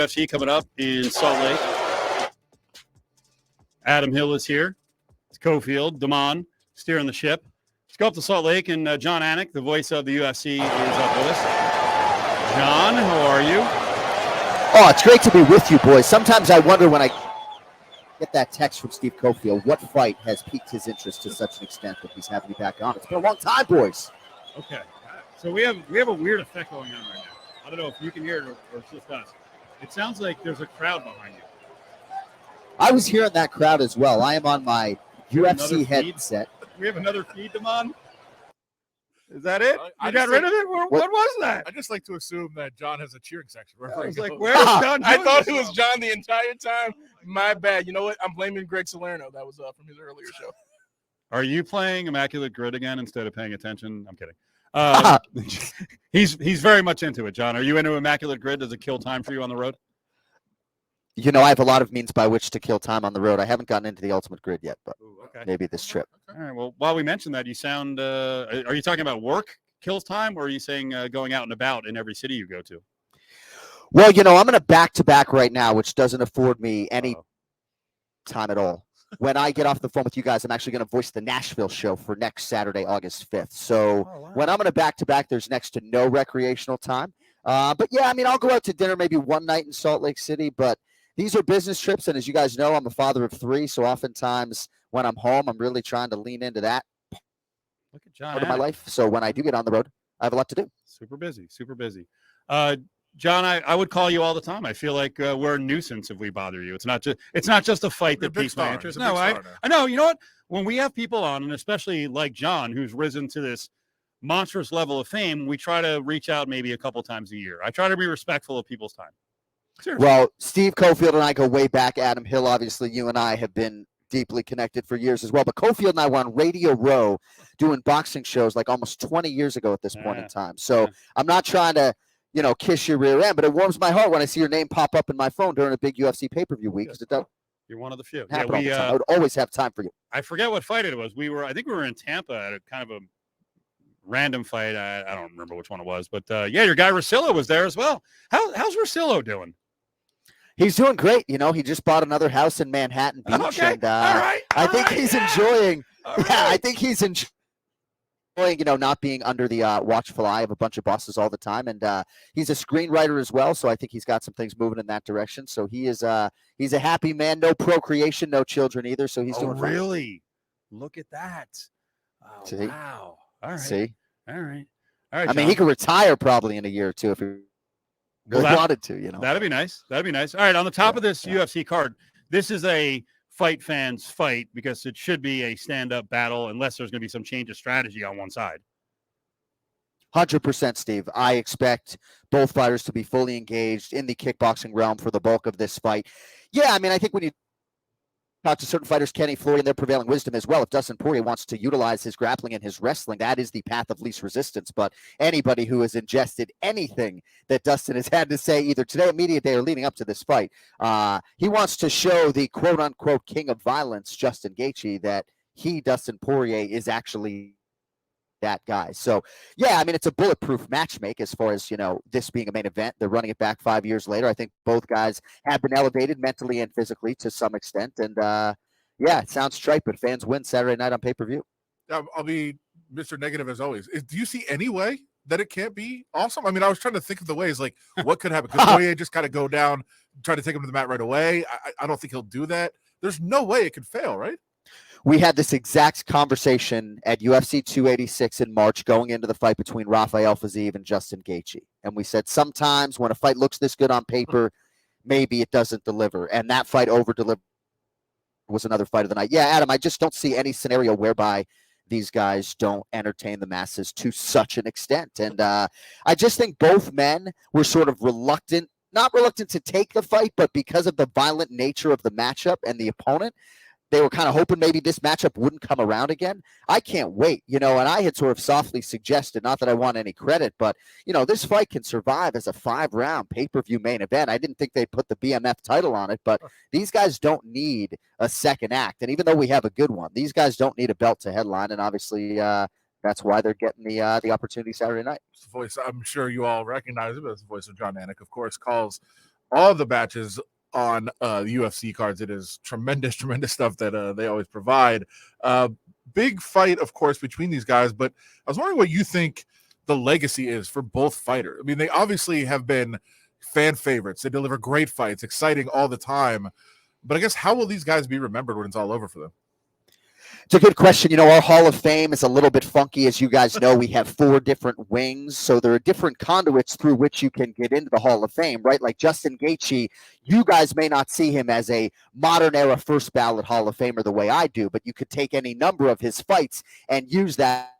UFC coming up in Salt Lake. Adam Hill is here. It's Cofield, Damon, steering the ship. Let's go up to Salt Lake, and Jon Anik, the voice of the UFC, is up with us. John, how are you? Oh, it's great to be with you, boys. Sometimes I wonder when I get that text from Steve Cofield, what fight has piqued his interest to such an extent that he's having me back on. It's been a long time, boys. Okay. So we have a weird effect going on right now. I don't know if you can hear it or it's just us. It sounds like there's a crowd behind you. I was hearing that crowd as well. I am on my UFC headset. We have another feed, Damon? Is that it? You got rid of it? What was that? I just like to assume that John has a cheering section. I was like, where's John? I thought it was John the entire time. My bad. You know what? I'm blaming Greg Salerno. That was from his earlier show. Are you playing Immaculate Grid again instead of paying attention? I'm kidding. He's very much into it, John. Are you into Immaculate Grid? Does it kill time for you on the road? You know, I have a lot of means by which to kill time on the road. I haven't gotten into the Ultimate Grid yet, but maybe this trip. All right. Well, while we mention that, you sound are you talking about work kills time, or are you saying going out and about in every city you go to? Well, you know, I'm in a back-to-back right now, which doesn't afford me any time at all. When I get off the phone with you guys, I'm actually going to voice the Nashville show for next Saturday, August 5th. So when I'm in a back-to-back, there's next to no recreational time. But, yeah, I mean, I'll go out to dinner maybe one night in Salt Lake City, but these are business trips, and as you guys know, I'm a father of 3, so oftentimes when I'm home, I'm really trying to lean into that part of my life. So when I do get on the road, I have a lot to do. Super busy. John, I would call you all the time. I feel like we're a nuisance if we bother you. It's not just a fight that piques my interest. No, I know. You know what? When we have people on, and especially like John, who's risen to this monstrous level of fame, we try to reach out maybe a couple times a year. I try to be respectful of people's time. Seriously. Well, Steve Cofield and I go way back. Adam Hill, obviously, you and I have been deeply connected for years as well. But Cofield and I were on Radio Row doing boxing shows like almost 20 years ago at this point in time. So I'm not trying to, you know, kiss your rear end, but it warms my heart when I see your name pop up in my phone during a big UFC pay-per-view week. You're one of the few. I would always have time for you. I forget what fight it was. I think we were in Tampa at a kind of a random fight. I don't remember which one it was, but your guy Rosillo was there as well. How's Rosillo doing? He's doing great. You know, he just bought another house in Manhattan Beach, and I think he's enjoying. I think he's enjoying, you know, not being under the watchful eye of a bunch of bosses all the time. And he's a screenwriter as well, so I think he's got some things moving in that direction. So he's a happy man. No procreation, no children either. So he's doing fine. Really? Look at that! Oh, See? wow! All right. See? All right. I mean, he could retire probably in a year or two if he wanted to. You know, that'd be nice. All right. On the top of this UFC card, this is a fight fans fight because it should be a stand-up battle unless there's going to be some change of strategy on one side. 100%, Steve. I expect both fighters to be fully engaged in the kickboxing realm for the bulk of this fight. Yeah, I mean, I think when you talk to certain fighters, Kenny Floyd, and their prevailing wisdom as well, if Dustin Poirier wants to utilize his grappling and his wrestling, that is the path of least resistance. But anybody who has ingested anything that Dustin has had to say either today, media day, or leading up to this fight, he wants to show the quote-unquote king of violence, Justin Gaethje, that he, Dustin Poirier, is actually that guy. So, yeah, I mean, it's a bulletproof matchmake as far as, you know, this being a main event. They're running it back 5 years later. I think both guys have been elevated mentally and physically to some extent. And, it sounds trite, but fans win Saturday night on pay-per-view. I'll be Mr. Negative as always. Do you see any way that it can't be awesome? I mean, I was trying to think of the ways, like, what could happen? Could Poirier just kind of go down, try to take him to the mat right away? I don't think he'll do that. There's no way it could fail, right? We had this exact conversation at UFC 286 in March going into the fight between Rafael Fiziev and Justin Gaethje. And we said sometimes when a fight looks this good on paper, maybe it doesn't deliver. And that fight over-delivered was another fight of the night. Yeah, Adam, I just don't see any scenario whereby these guys don't entertain the masses to such an extent. And I just think both men were sort of not reluctant to take the fight, but because of the violent nature of the matchup and the opponent, they were kind of hoping maybe this matchup wouldn't come around again. I can't wait, you know, and I had sort of softly suggested, not that I want any credit, but, you know, this fight can survive as a 5-round pay-per-view main event. I didn't think they'd put the BMF title on it, but these guys don't need a second act. And even though we have a good one, these guys don't need a belt to headline, and obviously that's why they're getting the opportunity Saturday night. It's the voice, I'm sure you all recognize it, but it's the voice of Jon Anik, of course, calls all the matches on the UFC cards. It is tremendous stuff that they always provide. Big fight, of course, between these guys, but I was wondering what you think the legacy is for both fighters. I mean, they obviously have been fan favorites. They deliver great fights, exciting all the time. But I guess how will these guys be remembered when it's all over for them? It's a good question. Our Hall of Fame is a little bit funky. As you guys know, we have 4 different wings. So there are different conduits through which you can get into the Hall of Fame, right? Like Justin Gaethje, you guys may not see him as a modern era first ballot Hall of Famer the way I do, but you could take any number of his fights and use that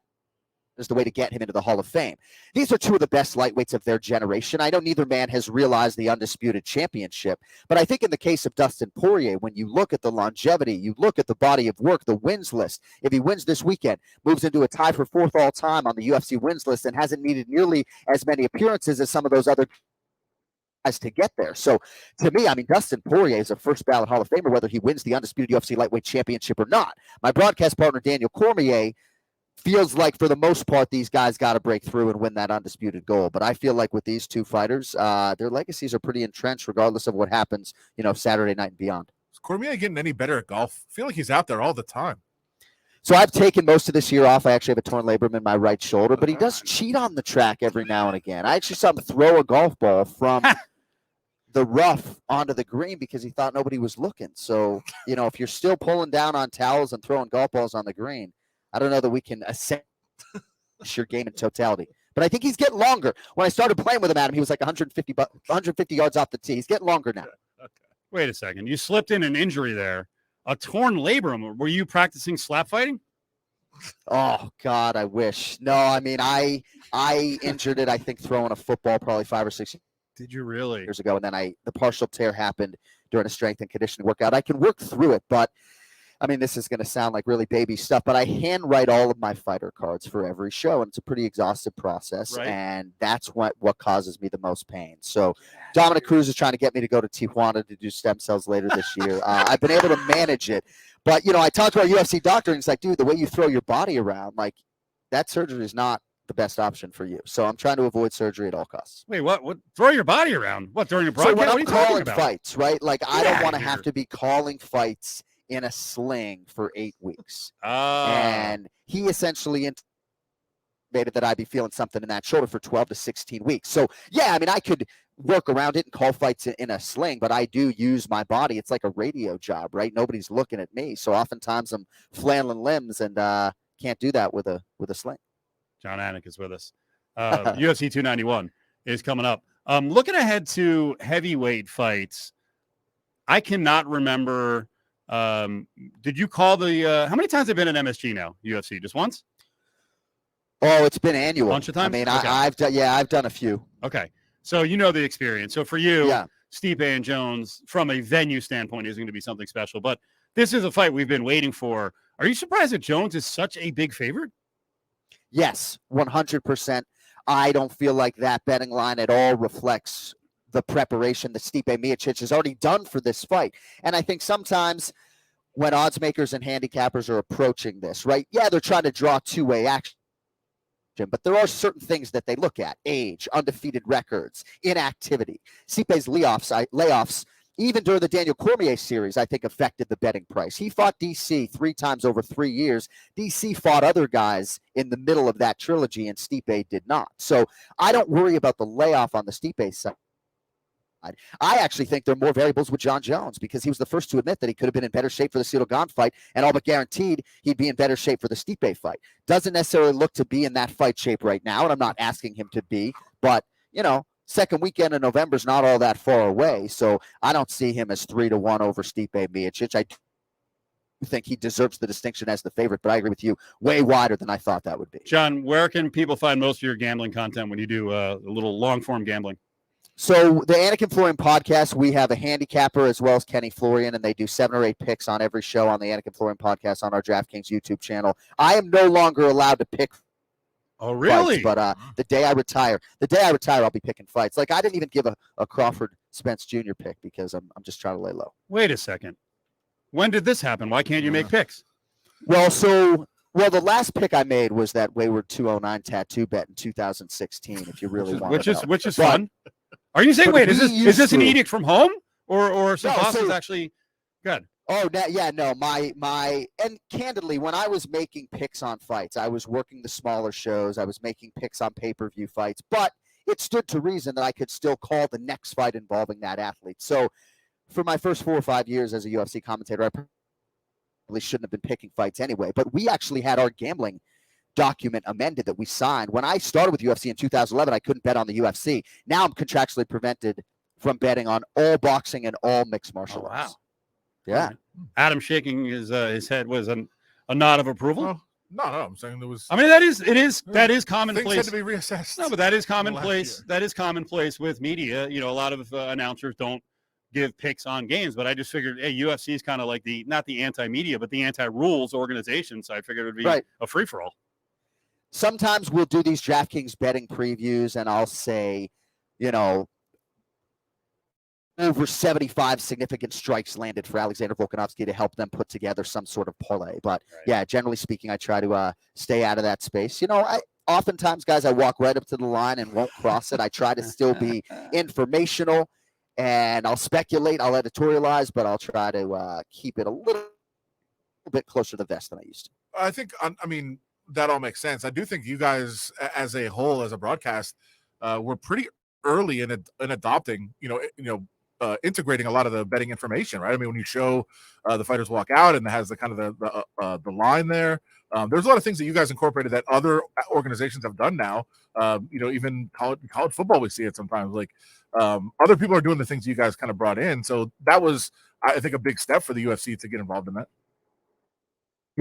as the way to get him into the Hall of Fame. These are 2 of the best lightweights of their generation. I know neither man has realized the undisputed championship, but I think in the case of Dustin Poirier, when you look at the longevity, you look at the body of work, the wins list, if he wins this weekend, moves into a tie for 4th all time on the UFC wins list and hasn't needed nearly as many appearances as some of those other guys to get there. So to me, I mean, Dustin Poirier is a first ballot Hall of Famer, whether he wins the undisputed UFC lightweight championship or not. My broadcast partner, Daniel Cormier, feels like for the most part, these guys got to break through and win that undisputed gold. But I feel like with these 2 fighters, their legacies are pretty entrenched regardless of what happens, Saturday night and beyond. Is Cormier getting any better at golf? I feel like he's out there all the time. So I've taken most of this year off. I actually have a torn labrum in my right shoulder, but he does cheat on the track every now and again. I actually saw him throw a golf ball from the rough onto the green because he thought nobody was looking. So, if you're still pulling down on towels and throwing golf balls on the green, I don't know that we can assess your game in totality. But I think he's getting longer. When I started playing with him, Adam, he was like 150 yards off the tee. He's getting longer now. Okay. Wait a second. You slipped in an injury there. A torn labrum. Were you practicing slap fighting? Oh, God, I wish. No, I mean, I injured it, I think, throwing a football probably 5 or 6 Did you really? years ago. And then the partial tear happened during a strength and conditioning workout. I can work through it, but I mean, this is going to sound like really baby stuff, but I handwrite all of my fighter cards for every show, and it's a pretty exhaustive process, right. And that's what causes me the most pain. So Dominic Cruz is trying to get me to go to Tijuana to do stem cells later this year. I've been able to manage it, but, I talked to our UFC doctor, and he's like, dude, the way you throw your body around, like, that surgery is not the best option for you. So I'm trying to avoid surgery at all costs. Wait, what? Throw your body around? What, during a broadcast? So when what I'm are you talking calling about? fights, right? Like, I Get don't outta want to here. have to be calling fights in a sling for 8 weeks. Ah. And he essentially intimated that I'd be feeling something in that shoulder for 12 to 16 weeks. So, yeah, I mean, I could work around it and call fights in a sling, but I do use my body. It's like a radio job, right? Nobody's looking at me. So oftentimes I'm flailing limbs and can't do that with a sling. Jon Anik is with us. UFC 291 is coming up. Looking ahead to heavyweight fights, I cannot remember. Did you call the? How many times have been at MSG now? UFC just once? Oh, it's been annual. Bunch of times. I mean, Okay. I've done a few. Okay, so you know the experience. So for you, Yeah. Stipe and Jones, from a venue standpoint, is going to be something special. But this is a fight we've been waiting for. Are you surprised that Jones is such a big favorite? Yes, 100%. I don't feel like that betting line at all reflects the preparation that Stipe Miocic has already done for this fight. And I think sometimes when odds makers and handicappers are approaching this, right? Yeah, they're trying to draw two-way action, but there are certain things that they look at: age, undefeated records, inactivity. Stipe's layoffs, even during the Daniel Cormier series, I think affected the betting price. He fought DC 3 times over 3 years. DC fought other guys in the middle of that trilogy, and Stipe did not. So I don't worry about the layoff on the Stipe side. I actually think there are more variables with Jon Jones, because he was the first to admit that he could have been in better shape for the Cedar Gone fight, and all but guaranteed he'd be in better shape for the Stipe fight. Doesn't necessarily look to be in that fight shape right now, and I'm not asking him to be, but, you know, second weekend in November is not all that far away, so I don't see him as 3-1 over Stipe Miocic. I think he deserves the distinction as the favorite, but I agree with you, way wider than I thought that would be. John, where can people find most of your gambling content when you do a little long-form gambling? So the Anakin Florian podcast, we have a handicapper as well as Kenny Florian, and they do 7 or 8 picks on every show on the Anakin Florian podcast on our DraftKings YouTube channel. I am no longer allowed to pick. Oh, really? Fights, but the day I retire, I'll be picking fights. Like, I didn't even give a Crawford Spence Jr. pick because I'm just trying to lay low. Wait a second. When did this happen? Why can't you make picks? Well, the last pick I made was that Wayward 209 tattoo bet in 2016. If you really want, which is fun. Are you saying, But wait, we is this an used to. edict from home, or some No, bosses so- actually good? Oh, yeah, no, and candidly, when I was making picks on fights, I was working the smaller shows. I was making picks on pay-per-view fights, but it stood to reason that I could still call the next fight involving that athlete. So for my first 4 or 5 years as a UFC commentator, I probably shouldn't have been picking fights anyway, but we actually had our gambling document amended that we signed. When I started with UFC in 2011, I couldn't bet on the UFC. Now I'm contractually prevented from betting on all boxing and all mixed martial arts. Wow. Yeah. Right. Adam shaking his head was a nod of approval. Oh, no, I'm saying there was. I mean, that is Things commonplace. had to be reassessed. No, but that is last commonplace. year. That is commonplace with media. You know, a lot of announcers don't give picks on games, but I just figured, hey, UFC is kind of like not the anti-media, but the anti-rules organization. So I figured it would be a free-for-all. Sometimes we'll do these DraftKings betting previews, and I'll say, you know, over 75 significant strikes landed for Alexander Volkanovski to help them put together some sort of parlay. But yeah, generally speaking, I try to stay out of that space. You know, oftentimes, guys, I walk right up to the line and won't cross it. I try to still be informational, and I'll speculate, I'll editorialize, but I'll try to keep it a little bit closer to the vest than I used to. I think, I mean, that all makes sense. I do think you guys, as a whole, as a broadcast, were pretty early in adopting, integrating a lot of the betting information, right? I mean, when you show the fighters walk out and it has the kind of the line there, there's a lot of things that you guys incorporated that other organizations have done now. Even college football, we see it sometimes. Like other people are doing the things you guys kind of brought in. So that was, I think, a big step for the UFC to get involved in that.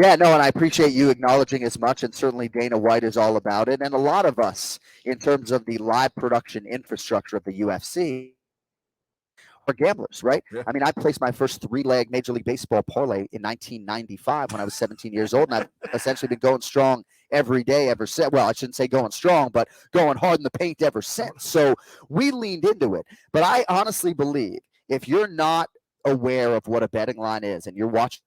Yeah, no, and I appreciate you acknowledging as much, and certainly Dana White is all about it. And a lot of us, in terms of the live production infrastructure of the UFC, are gamblers, right? Yeah. I mean, I placed my first 3-leg Major League Baseball parlay in 1995 when I was 17 years old, and I've essentially been going strong every day ever since. Well, I shouldn't say going strong, but going hard in the paint ever since. So we leaned into it. But I honestly believe if you're not aware of what a betting line is and you're watching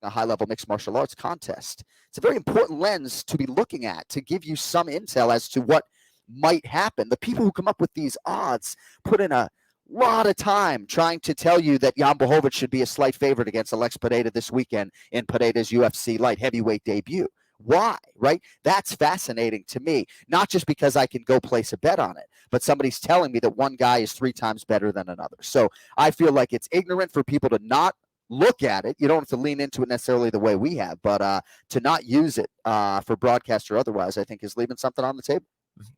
a high-level mixed martial arts contest, it's a very important lens to be looking at to give you some intel as to what might happen. The people who come up with these odds put in a lot of time trying to tell you that Jan Blachowicz should be a slight favorite against Alex Pereira this weekend in Pereira's UFC light heavyweight debut. Why, right? That's fascinating to me, not just because I can go place a bet on it, but somebody's telling me that one guy is 3 times better than another. So I feel like it's ignorant for people to not look at it. You don't have to lean into it necessarily the way we have, but to not use it for broadcast or otherwise, I think is leaving something on the table.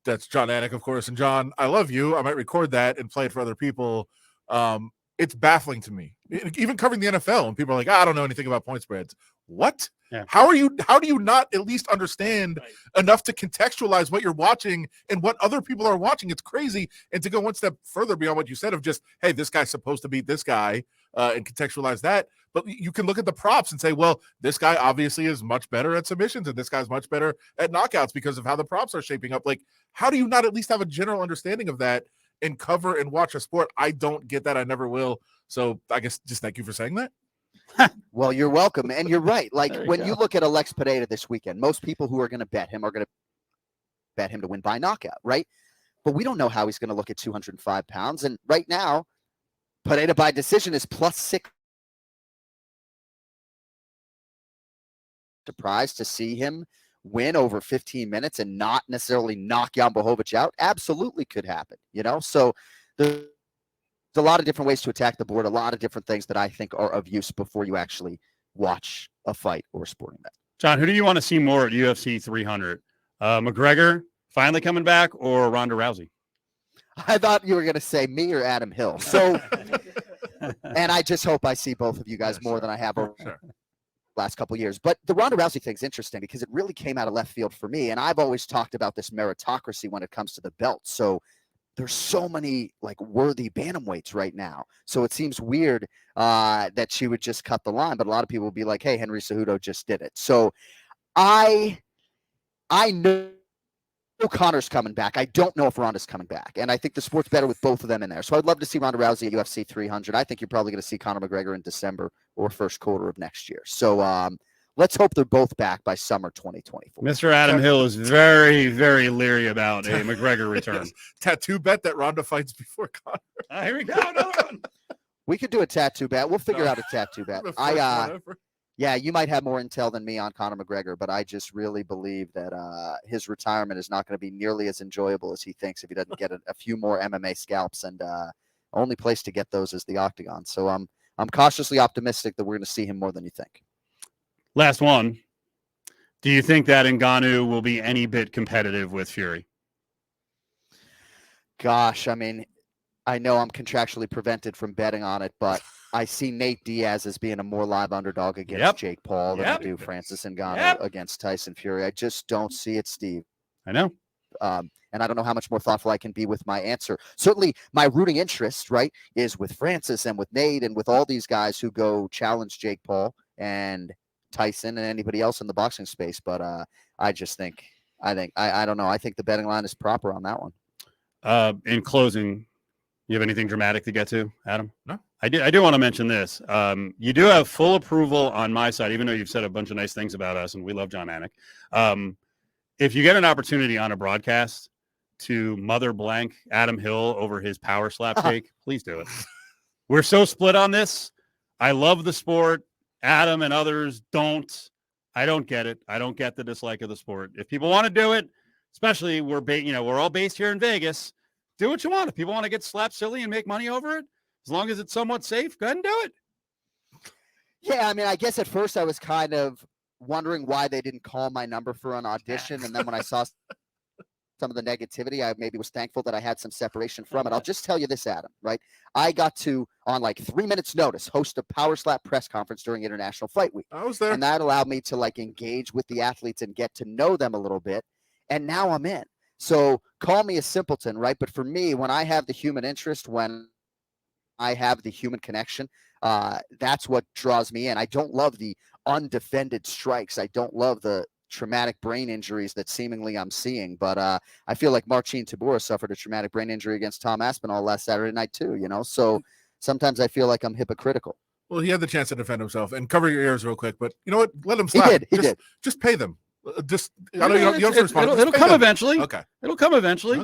That's Jon Anik, of course. And John, I love you. I might record that and play it for other people. It's baffling to me. Even covering the NFL, and people are like, I don't know anything about point spreads. What? Yeah. How do you not at least understand enough to contextualize what you're watching and what other people are watching? It's crazy. And to go one step further beyond what you said of just, hey, this guy's supposed to beat this guy, and contextualize that. But you can look at the props and say, well, this guy obviously is much better at submissions and this guy's much better at knockouts because of how the props are shaping up. Like, how do you not at least have a general understanding of that and cover and watch a sport? I don't get that. I never will. So I guess just thank you for saying that. Well, you're welcome. And you're right. Like when you look at Alex Pereira this weekend, most people who are going to bet him are going to bet him to win by knockout, right? But we don't know how he's going to look at 205 pounds. And right now, Pereira by decision is +6. Surprised to see him win over 15 minutes and not necessarily knock Jan Blachowicz out. Absolutely could happen, So there's a lot of different ways to attack the board, a lot of different things that I think are of use before you actually watch a fight or a sporting event. John, who do you want to see more at UFC 300? McGregor finally coming back, or Ronda Rousey? I thought you were going to say me or Adam Hill. So, and I just hope I see both of you guys more than I have over the last couple of years. But the Ronda Rousey thing's interesting because it really came out of left field for me. And I've always talked about this meritocracy when it comes to the belt. So there's so many like worthy bantamweights right now. So it seems weird that she would just cut the line. But a lot of people will be like, hey, Henry Cejudo just did it. So I know Connor's coming back. I don't know if Ronda's coming back. And I think the sport's better with both of them in there. So I'd love to see Ronda Rousey at UFC 300. I think you're probably going to see Conor McGregor in December or first quarter of next year. So let's hope they're both back by summer 2024. Mr. Adam Hill is very, very leery about a McGregor return. Tattoo bet that Ronda fights before Conor. Here we go. Another one. We could do a tattoo bet. We'll figure out a tattoo bet. Yeah, you might have more intel than me on Conor McGregor, but I just really believe that his retirement is not going to be nearly as enjoyable as he thinks if he doesn't get a few more MMA scalps, and only place to get those is the Octagon. So I'm cautiously optimistic that we're going to see him more than you think. Last one. Do you think that Ngannou will be any bit competitive with Fury? Gosh, I mean, I know I'm contractually prevented from betting on it, but I see Nate Diaz as being a more live underdog against Jake Paul than I do Francis Ngannou against Tyson Fury. I just don't see it, Steve. I know. And I don't know how much more thoughtful I can be with my answer. Certainly my rooting interest, right, is with Francis and with Nate and with all these guys who go challenge Jake Paul and Tyson and anybody else in the boxing space. But I just think, I don't know. I think the betting line is proper on that one. In closing, you have anything dramatic to get to, Adam? No. I do want to mention this. You do have full approval on my side, even though you've said a bunch of nice things about us, and we love Jon Anik. If you get an opportunity on a broadcast to mother blank Adam Hill over his power slap take, please do it. We're so split on this. I love the sport. Adam and others don't. I don't get it. I don't get the dislike of the sport. If people want to do it, especially we're all based here in Vegas, do what you want. If people want to get slapped silly and make money over it, as long as it's somewhat safe, go ahead and do it. Yeah, I mean, I guess at first I was kind of wondering why they didn't call my number for an audition. And then when I saw some of the negativity, I maybe was thankful that I had some separation from it. I'll just tell you this, Adam, right? I got to, on like 3 minutes notice, host a power slap press conference during International Fight Week. I was there. And that allowed me to like engage with the athletes and get to know them a little bit. And now I'm in. So call me a simpleton, right? But for me, when I have the human interest, when I have the human connection, that's what draws me in. I don't love the undefended strikes. I don't love the traumatic brain injuries that seemingly I'm seeing. But I feel like Marcin Tybura suffered a traumatic brain injury against Tom Aspinall last Saturday night too, you know? So sometimes I feel like I'm hypocritical. Well, he had the chance to defend himself. And cover your ears real quick, but you know what? Let him slap. He did. Just pay them. I know you don't it'll come eventually. Okay. It'll come eventually.